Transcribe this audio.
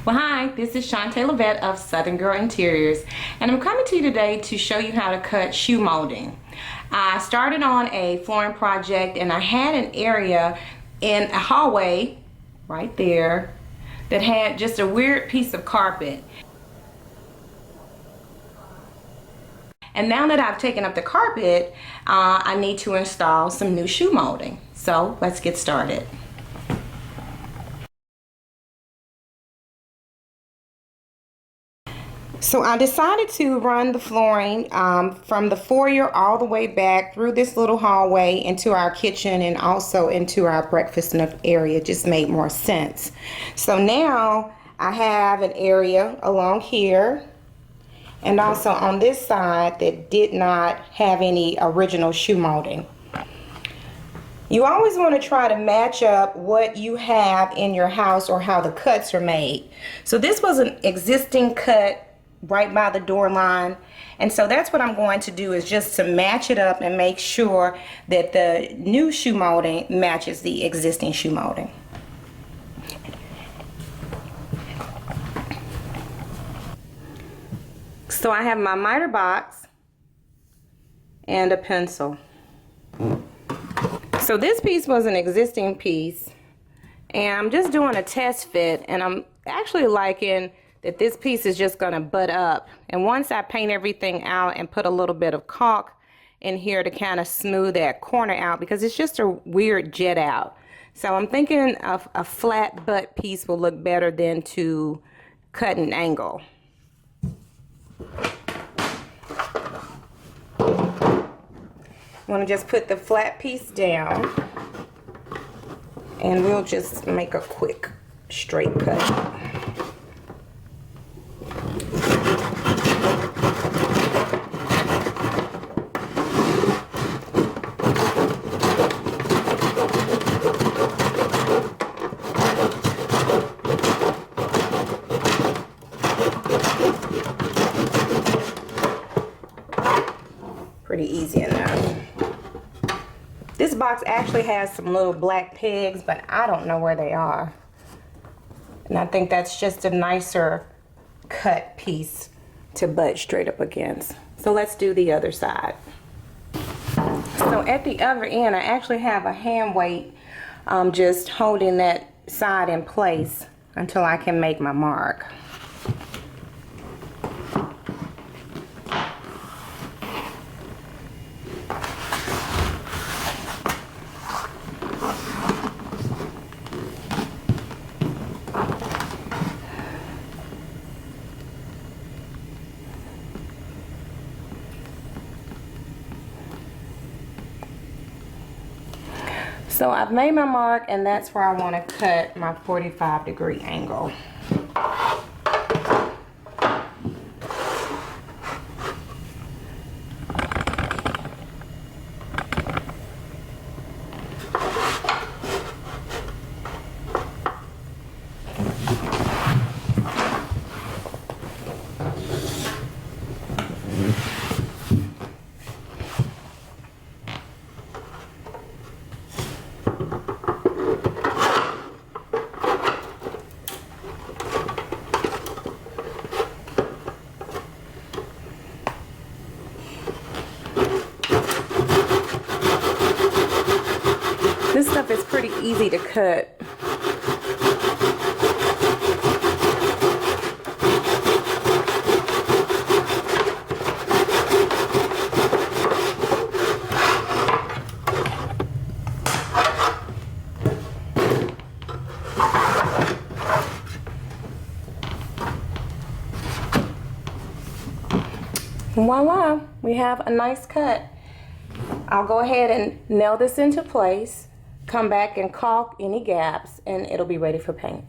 Well, hi, this is Shantae Levette of Southern Girl Interiors, and I'm coming to you today to show you how to cut shoe molding. I started on a flooring project, and I had an area in a hallway right there that had just a weird piece of carpet. And now that I've taken up the carpet, I need to install some new shoe molding. So let's get started. So I decided to run the flooring from the foyer all the way back through this little hallway into our kitchen and also into our breakfast nook area. It just made more sense. So now I have an area along here and also on this side that did not have any original shoe molding. You always want to try to match up what you have in your house or how the cuts are made. So this was an existing cut right by the door line, and so that's what I'm going to do, is just to match it up and make sure that the new shoe molding matches the existing shoe molding. So I have my miter box and a pencil. So this piece was an existing piece, and I'm just doing a test fit, and I'm actually liking that this piece is just gonna butt up. And once I paint everything out and put a little bit of caulk in here to kind of smooth that corner out, because it's just a weird jet out. So I'm thinking of a flat butt piece will look better than to cut an angle. I'm gonna just put the flat piece down and we'll just make a quick straight cut. Pretty easy enough. This box actually has some little black pegs, but I don't know where they are. And I think that's just a nicer cut piece to butt straight up against. So let's do the other side. So at the other end, I actually have a hand weight just holding that side in place until I can make my mark. So I've made my mark, and that's where I want to cut my 45-degree angle. This stuff is pretty easy to cut. Voila, we have a nice cut. I'll go ahead and nail this into place, come back and caulk any gaps, and it'll be ready for paint.